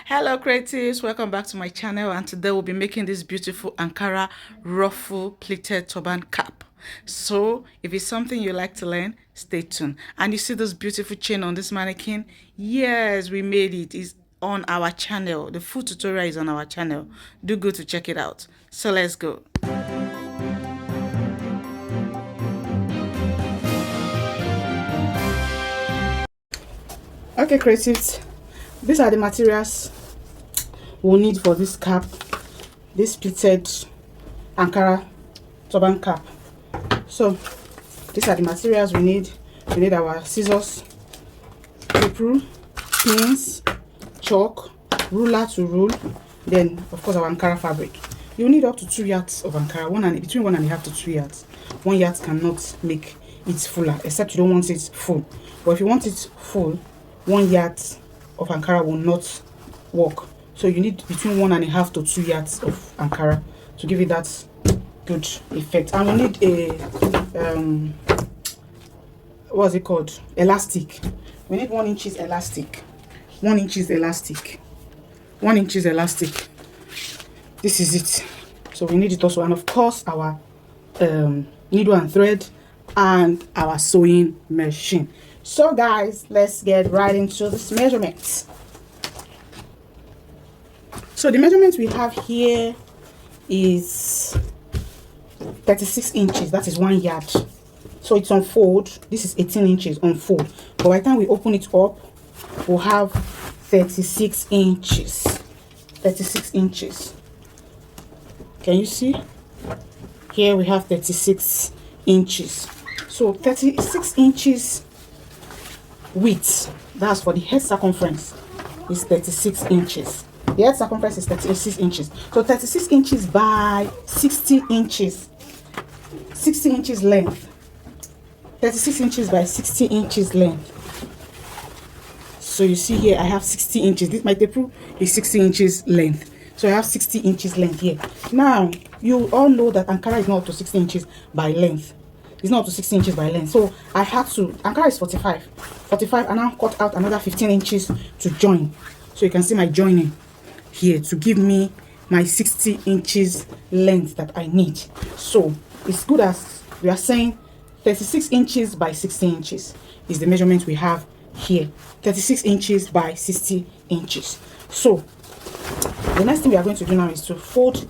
Hello creatives, welcome back to my channel, and today we'll be making this beautiful Ankara ruffle pleated turban cap. So if it's something you like to learn, stay tuned. And you see this beautiful chain on this mannequin? Yes, we made it. It's on our channel. The full tutorial is on our channel. Do go to check it out. So let's go. Okay creatives, these are the materials we'll need for this cap, this pleated Ankara turban cap. So these are the materials we need. We need our scissors, tape rule, pins, chalk, ruler to rule, then of course our Ankara fabric. You need up to 2 yards of Ankara, between 1.5 to 2 yards. 1 yard cannot make it fuller, except you don't want it full. But if you want it full, 1 yard of Ankara will not work. So you need between 1.5 to 2 yards of Ankara to give it that good effect. And we need a what's it called, elastic. We need 1 inch elastic, 1 inch elastic, 1 inch elastic. This is it. So we need it also, and of course our needle and thread and our sewing machine. So guys, let's get right into this measurements. So the measurements we have here is 36 inches. That is 1 yard. So it's on fold. This is 18 inches on fold. But by the time we open it up, we'll have 36 inches. 36 inches. Can you see? Here we have 36 inches. So 36 inches width. That's for the head circumference. Is 36 inches. The head circumference is 36 inches. So 36 inches by 60 inches. 60 inches length. 36 inches by 60 inches length. So you see here I have 60 inches. This my tape rule is 60 inches length. So I have 60 inches length here. Now you all know that Ankara is not up to 60 inches by length. It's not up to 60 inches by length. So I had to, Ankara is 45, and I'll cut out another 15 inches to join. So you can see my joining here to give me my 60 inches length that I need. So it's good as we are saying 36 inches by 60 inches is the measurement we have here. 36 inches by 60 inches. So the next thing we are going to do now is to fold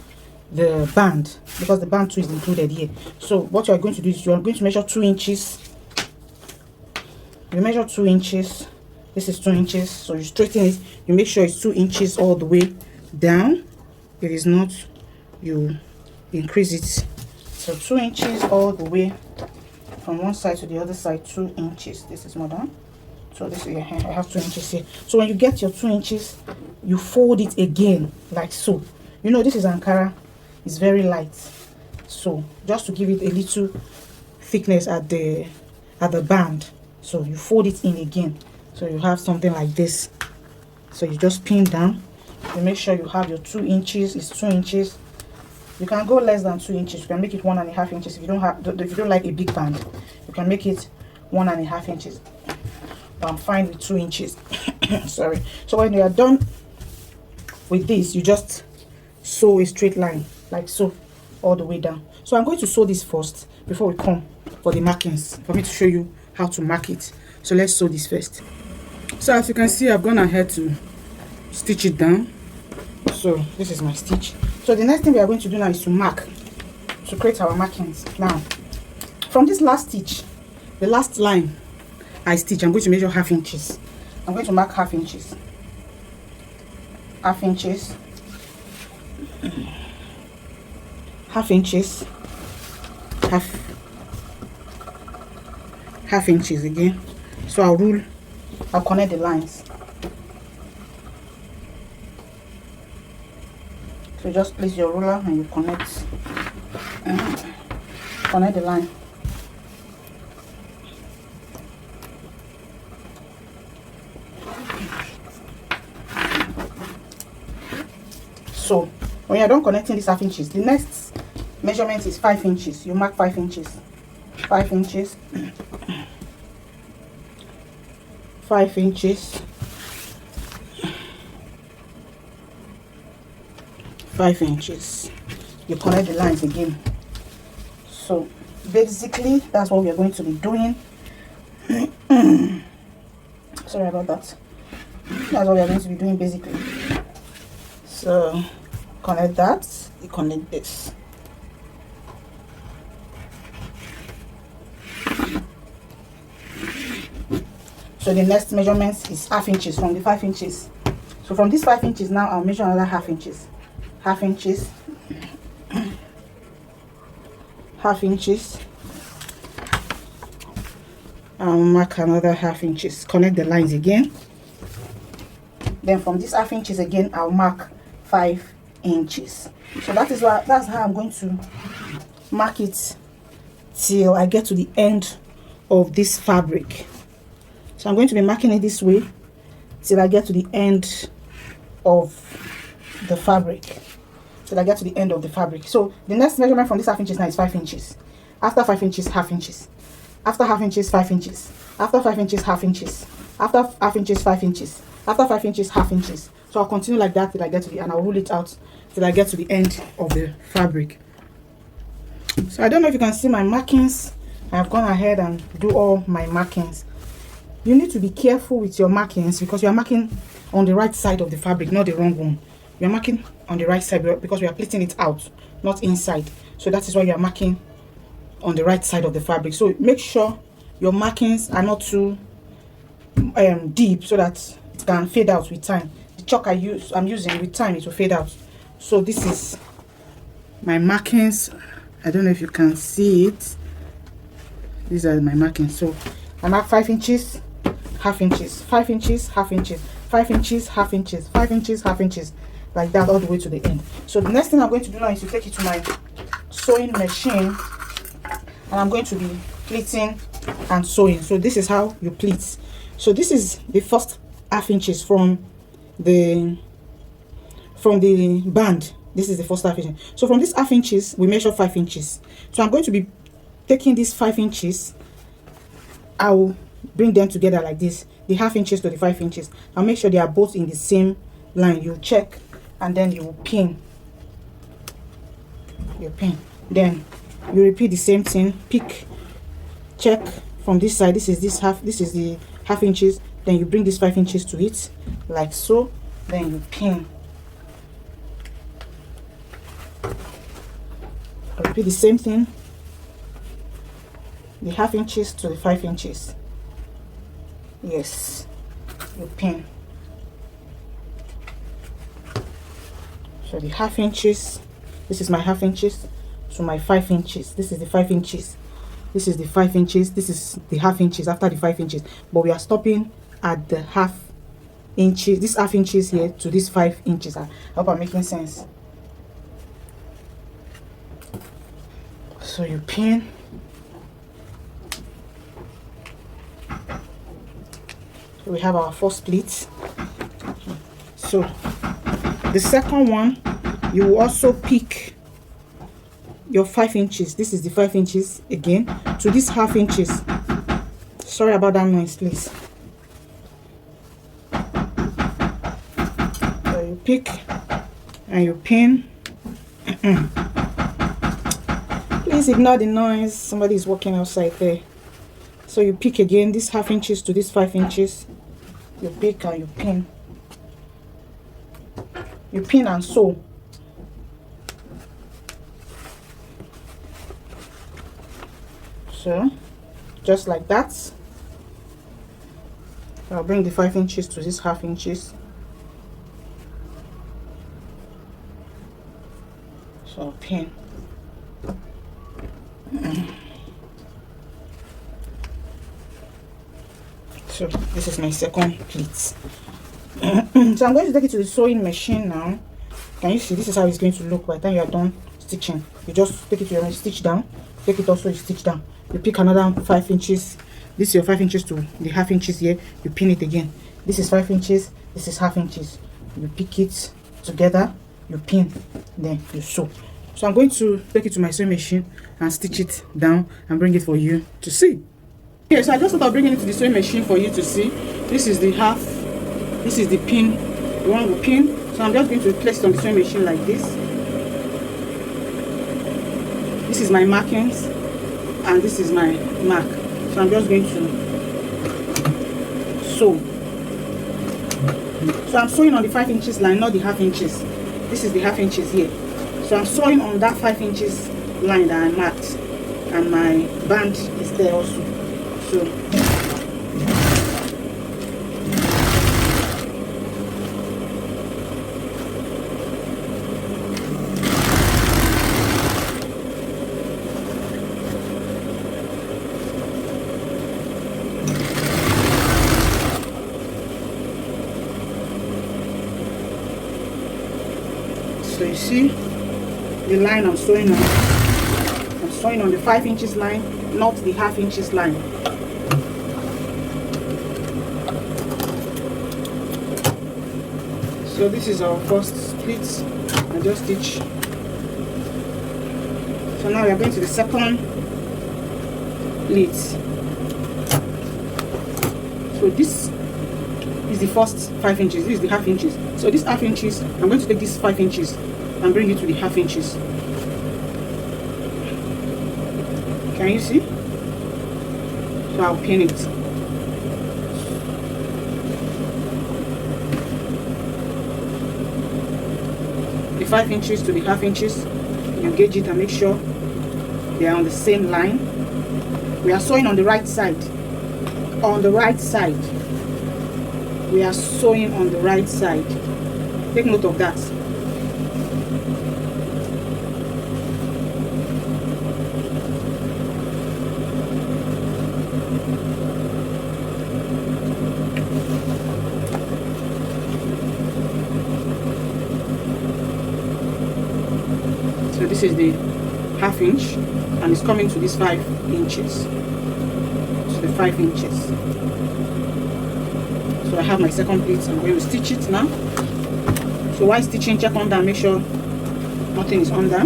the band, because the band too is included here. So what you are going to do is you are going to measure 2 inches. You measure 2 inches. This is 2 inches. So you straighten it. You make sure it's 2 inches all the way down. If it's not, you increase it. So 2 inches all the way from one side to the other side. 2 inches. This is more down. So this is, I have 2 inches here. So when you get your 2 inches, you fold it again like so. You know this is Ankara. It's very light. So just to give it a little thickness at the band. So you fold it in again. So you have something like this. So you just pin down. You make sure you have your 2 inches. It's 2 inches. You can go less than 2 inches. You can make it 1.5 inches. If you don't like a big band, you can make it 1.5 inches. But I'm fine with 2 inches. Sorry. So when you are done with this, you just sew a straight line like so all the way down. So I'm going to sew this first before we come for the markings, for me to show you how to mark it. So let's sew this first. So as you can see, I've gone ahead to stitch it down. So this is my stitch. So the next thing we are going to do now is to mark, to create our markings. Now from this last stitch, the last line I stitch, I'm going to measure half inches. I'm going to mark half inches. Half inches. Half inches. Half inches again. So I'll connect the lines. So just place your ruler and you connect the line. So when you're done connecting these half inches, the next measurement is 5 inches. You mark 5 inches. 5 inches. 5 inches. 5 inches. You connect the lines again. So basically that's what we are going to be doing. Sorry about that. That's what we are going to be doing basically. So connect that, you connect this. So the next measurement is half inches from the 5 inches. So from this 5 inches now I'll measure another half inches. Half inches. Half inches. I'll mark another half inches. Connect the lines again. Then from this half inches again I'll mark 5 inches. So that's how I'm going to mark it till I get to the end of this fabric. So I'm going to be marking it this way till I get to the end of the fabric. Till I get to the end of the fabric. So the next measurement from this half inches now is 5 inches. After 5 inches, half inches. After half inches, 5 inches. After 5 inches, half inches. After half inches, 5 inches. After 5 inches, half inches. So I'll continue like that till I get to the, and I'll rule it out till I get to the end of the fabric. So I don't know if you can see my markings. I've gone ahead and do all my markings. You need to be careful with your markings because you are marking on the right side of the fabric, not the wrong one. You are marking on the right side because we are pleating it out, not inside. So that is why you are marking on the right side of the fabric. So make sure your markings are not too deep so that it can fade out with time. The chalk I'm using with time, it will fade out. So this is my markings. I don't know if you can see it. These are my markings. So I mark 5 inches, half inches, 5 inches, half inches, 5 inches, half inches, 5 inches, half inches, like that all the way to the end. So the next thing I'm going to do now is to take it to my sewing machine, and I'm going to be pleating and sewing. So this is how you pleat. So this is the first half inches from the band. This is the first half inch. So from this half inches we measure 5 inches. So I'm going to be taking these 5 inches. I will bring them together like this, the half inches to the 5 inches. I'll make sure they are both in the same line. You check and then you will pin. You pin. Then you repeat the same thing. Pick, check from this side. This is the half inches. Then you bring this 5 inches to it like so. Then you pin. Repeat the same thing. The half inches to the 5 inches. Yes, you pin. So the half inches, this is my half inches, so my 5 inches. This is the 5 inches. This is the 5 inches. This is the half inches after the 5 inches. But we are stopping at the half inches. This half inches here to this 5 inches. I hope I'm making sense. So you pin. We have our first pleat. So the second one, you will also pick your 5 inches. This is the 5 inches again to this half inches. Sorry about that noise, please. So you pick and you pin. Please ignore the noise. Somebody is walking outside there. So you pick again this half inches to this 5 inches. You pick and you pin. You pin and sew. So just like that. I'll bring the 5 inches to this half inches. So I'll pin. So this is my second pleat. So I'm going to take it to the sewing machine now. Can you see? This is how it's going to look by the time you are done stitching. You just take it to your stitch down. Take it also, you stitch down. You pick another 5 inches. This is your 5 inches to the half inches here. You pin it again. This is 5 inches. This is half inches. You pick it together. You pin. Then you sew. So I'm going to take it to my sewing machine and stitch it down and bring it for you to see. Okay, so I just thought of bringing it to the sewing machine for you to see. This is the half. This is the pin. The one we pin. So I'm just going to place it on the sewing machine like this. This is my markings, and this is my mark. So I'm just going to sew. So I'm sewing on the 5 inches line, not the half inches. This is the half inches here. So I'm sewing on that 5 inches line that I marked, and my band is there also. So you see the line I'm sewing on. I'm sewing on the 5 inches line, not the half inches line. So this is our first split. I just stitch. So now we are going to the second pleat. So this is the first 5 inches. This is the half inches. So this half inches, I'm going to take this 5 inches and bring it to the half inches. Can you see? So I'll pin it. The 5 inches to the half inches, you gauge it and make sure they are on the same line. We are sewing on the right side. On the right side. We are sewing on the right side. Take note of that. So this is the half inch, and it's coming to this 5 inches. To the 5 inches. So I have my second pleat. I'm going to stitch it now. So while stitching, check under and make sure nothing is under.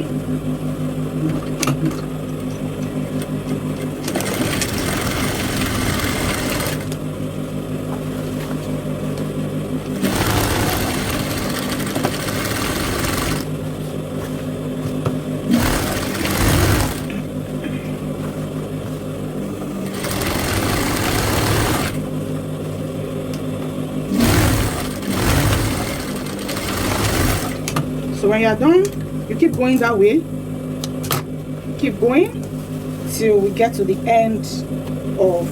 So when you are done, you keep going that way. Keep going till we get to the end of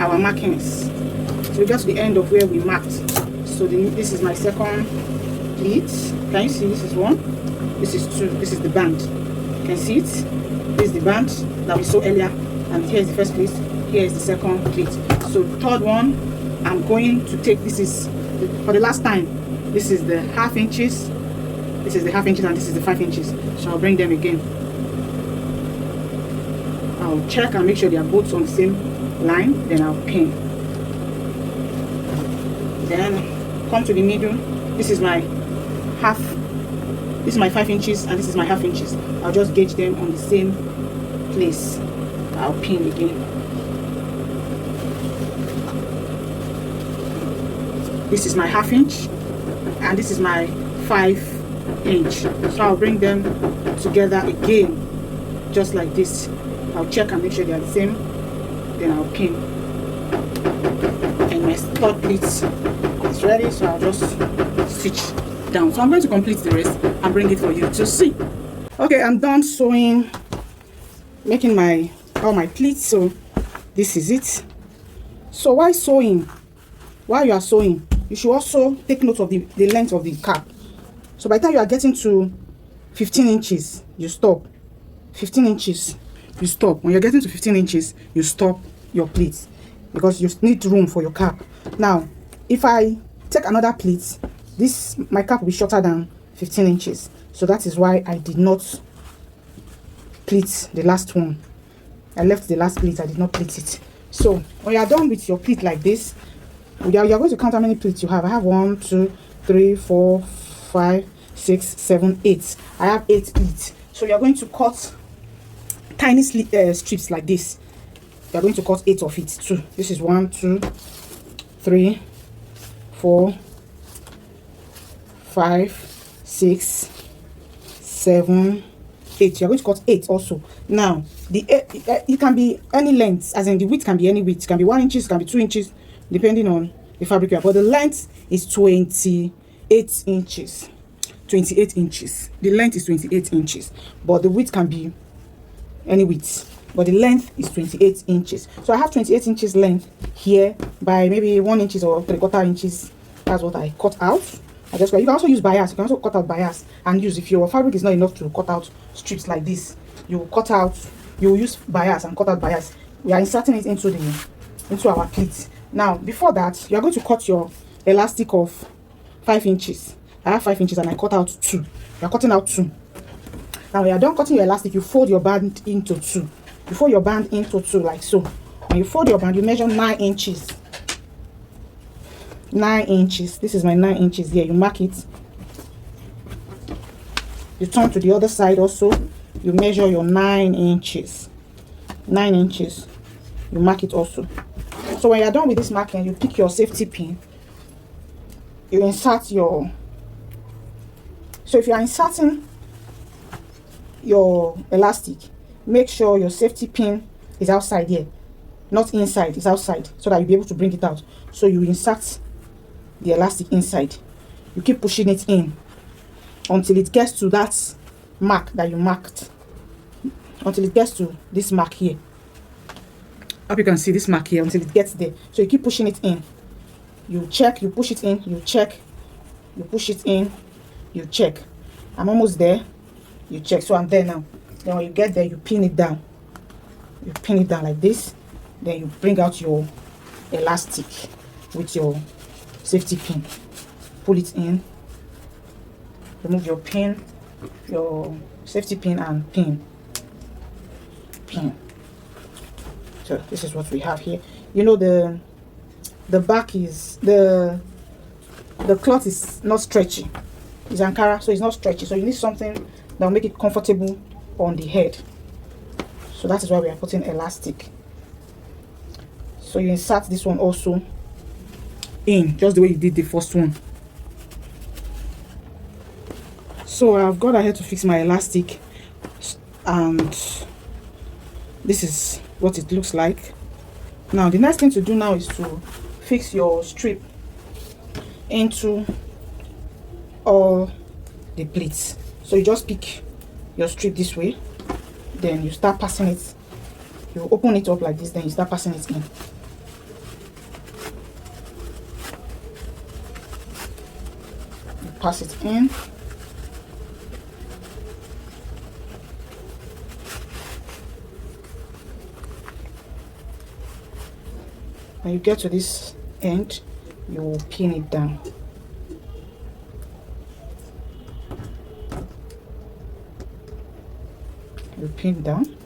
our markings. So we get to the end of where we marked. So this is my second pleat. Can you see? This is 1. This is 2. This is the band. You can see it. This is the band that we saw earlier. And here is the first pleat. Here is the second pleat. So the third one, I'm going to take, this is, for the last time, this is the half inches. This is the half inches and this is the 5 inches. So I'll bring them again. I'll check and make sure they are both on the same line. Then I'll pin. Then come to the middle. This is my half. This is my 5 inches and this is my half inches. I'll just gauge them on the same place. I'll pin again. This is my half inch and this is my 5 inch. So I'll bring them together again, just like this. I'll check and make sure they are the same. Then I'll pin. And my third pleat is ready, so I'll just stitch down. So I'm going to complete the rest and bring it for you to see. Okay, I'm done sewing, making all my pleats. So this is it. So while you are sewing, you should also take note of the length of the cap. So by the time you are getting to 15 inches, you stop. 15 inches, you stop. When you're getting to 15 inches, you stop your pleats because you need room for your cap. Now, if I take another pleat, my cap will be shorter than 15 inches. So that is why I did not pleat the last one. I left the last pleat, I did not pleat it. So when you are done with your pleat like this, you are going to count how many pleats you have. I have 1, 2, 3, 4, 5, 6, 7, 8. I have 8 pleats. So you are going to cut tiny strips like this. You are going to cut 8 of it too. This is 1, 2, 3, 4, 5, 6, 7, 8. You're going to cut 8 also. Now it can be any length, as in the width can be any width. It can be 1 inches, it can be 2 inches, depending on the fabric you have. But the length is 28 inches. 28 inches. The length is 28 inches, but the width can be any width, but the length is 28 inches. So I have 28 inches length here by maybe 1 inches or 3/4 inches. That's what I cut out. I just cut. You can also use bias. You can also cut out bias and use, if your fabric is not enough to cut out strips like this, you cut out, you use bias and cut out bias. We are inserting it into our pleat. Now before that, you are going to cut your elastic of 5 inches. I have 5 inches and I cut out 2. You are cutting out 2. Now when you are done cutting your elastic, you fold your band into 2. You fold your band into 2 like so. When you fold your band, you measure 9 inches. 9 inches. This is my 9 inches here. You mark it. You turn to the other side also. You measure your 9 inches. 9 inches. You mark it also. So when you are done with this marking, you pick your safety pin. You insert your... So if you are inserting your elastic, make sure your safety pin is outside here, not inside. It's outside, so that you'll be able to bring it out. So you insert the elastic inside. You keep pushing it in until it gets to that mark that you marked, until it gets to this mark here. Hope you can see this mark here, until it gets there. So you keep pushing it in. You check, you push it in, you check, you push it in, you check. I'm almost there. You check. So I'm there now. Then when you get there, you pin it down. You pin it down like this. Then you bring out your elastic with your safety pin. Pull it in. Remove your pin, your safety pin, and pin. So this is what we have here. You know, the back is the cloth is not stretchy. It's Ankara, so it's not stretchy. So you need something that will make it comfortable on the head. So that is why we are putting elastic. So you insert this one also in, just the way you did the first one. So I've got ahead to fix my elastic, and this is what it looks like. Now the next thing to do now is to fix your strip into all the pleats. So you just pick your strip this way, then you start passing it. You open it up like this, then you start passing it in. You pass it in. When you get to this end, you will pin it down. You pin down.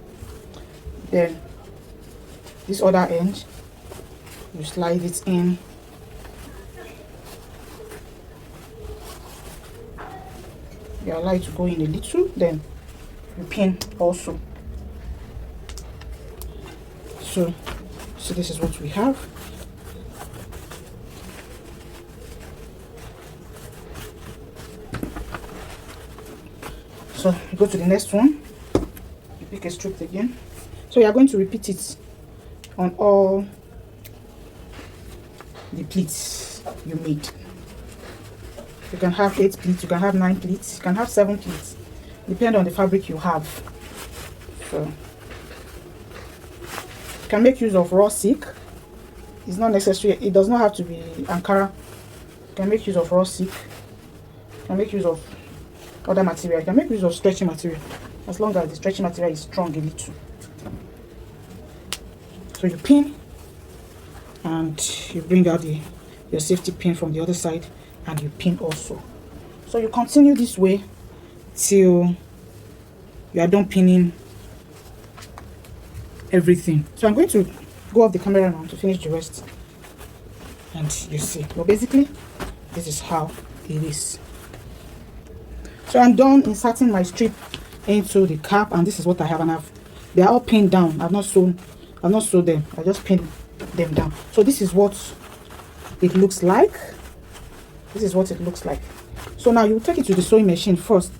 Then this other end, you slide it in. You allow it to go in a little, then you pin also. So this is what we have. So you go to the next one, you pick a strip again. So you are going to repeat it on all the pleats you made. You can have 8 pleats, you can have 9 pleats, you can have 7 pleats, depending on the fabric you have. So you can make use of raw silk. It's not necessary, it does not have to be Ankara. You can make use of raw silk. You can make use of other material. You can make use of stretchy material, as long as the stretchy material is strong a little. So you pin, and you bring out your safety pin from the other side, and you pin also. So you continue this way till you are done pinning everything. So I'm going to go off the camera now to finish the rest, and you see. But basically, this is how it is. So I'm done inserting my strip into the cap, and this is what I have, and they are all pinned down. I've not sewn them. I just pinned them down. So this is what it looks like. This is what it looks like. So now you take it to the sewing machine first.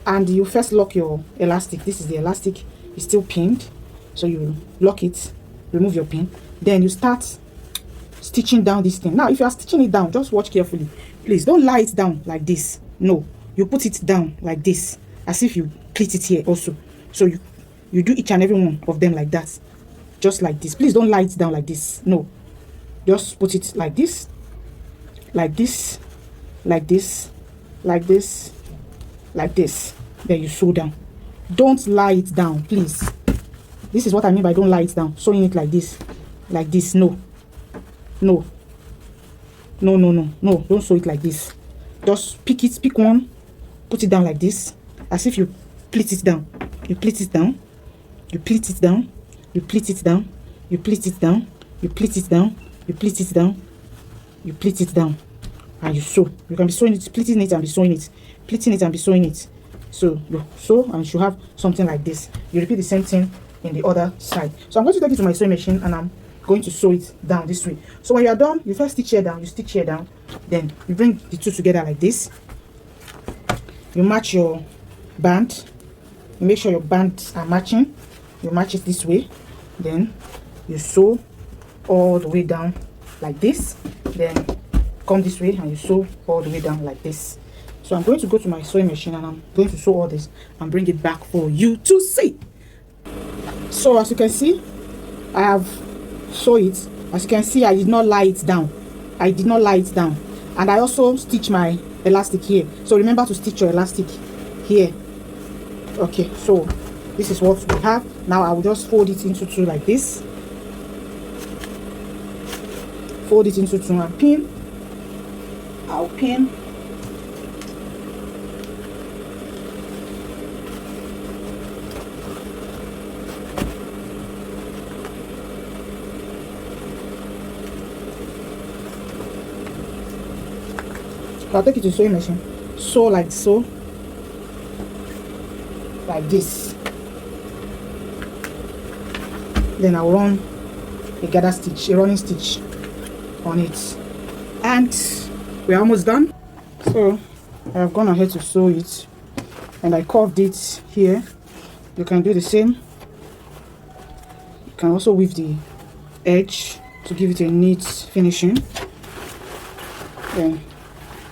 and you first lock your elastic. This is the elastic, is still pinned, so you lock it, remove your pin, then you start stitching down this thing. Now if you are stitching it down, just watch carefully, please. Don't lie it down like this. No, you put it down like this, as if you pleat it here also. So you do each and every one of them like that, just like this. Please don't lie it down like this. No, just put it like this, like this, like this, like this, like this. Then you sew down. Don't lie it down, please. This is what I mean by don't lie it down. Sewing it like this, like this. No, no, no, no, no, no. Don't sew it like this. Just pick it, pick one, put it down like this, as if you pleat it down. You pleat it down, you pleat it down, you pleat it down, you pleat it down, you pleat it down, you pleat it down, you pleat it down, and you sew. You can be sewing it, pleating it and be sewing it, pleating it and be sewing it. So you sew and you should have something like this. You repeat the same thing in the other side. So I'm going to take it to my sewing machine and I'm going to sew it down this way. So when you are done, you first stitch here down, you stitch here down, then you bring the two together like this. You match your band. You make sure your bands are matching. You match it this way, then you sew all the way down like this, then come this way and you sew all the way down like this. So I'm going to go to my sewing machine and I'm going to sew all this and bring it back for you to see. So as you can see, I have sewn it. As you can see, I did not lie it down. I did not lie it down. And I also stitch my elastic here. So remember to stitch your elastic here. Okay, so this is what we have. Now I will just fold it into two like this. Fold it into two and pin. I'll pin. I'll take it to sewing machine. Sew like so. Like this. Then I'll run a gather stitch, a running stitch on it. And we're almost done. So I've gone ahead to sew it and I curved it here. You can do the same. You can also weave the edge to give it a neat finishing. Then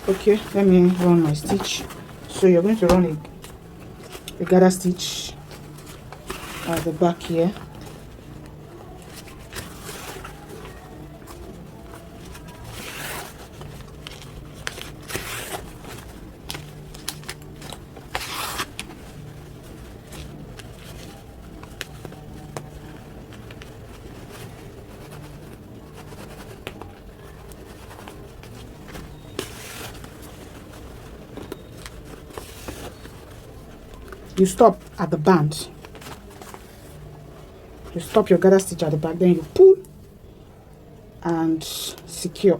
okay, let me run my stitch. So you're going to run a gather stitch at the back here. You stop at the band. You stop your gather stitch at the back, then you pull and secure.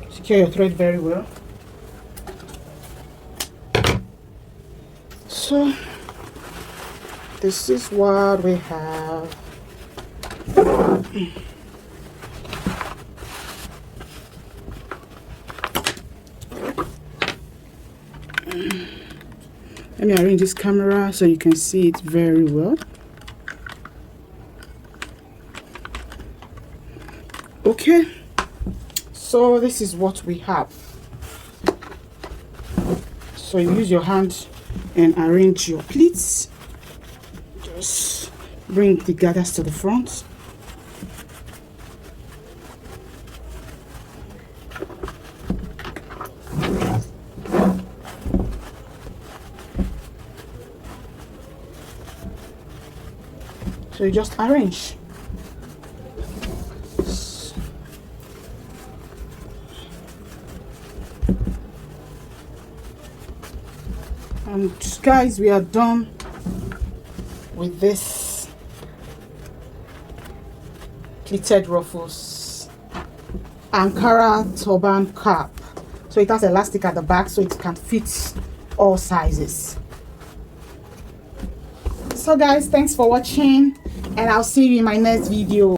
Secure your thread very well. So this is what we have. Let me arrange this camera so you can see it very well. Okay, so this is what we have. So you use your hand and arrange your pleats. Just bring the gathers to the front. So you just arrange. And guys, we are done with this pleated ruffles Ankara turban cap. So it has elastic at the back so it can fit all sizes. So guys, thanks for watching, and I'll see you in my next video.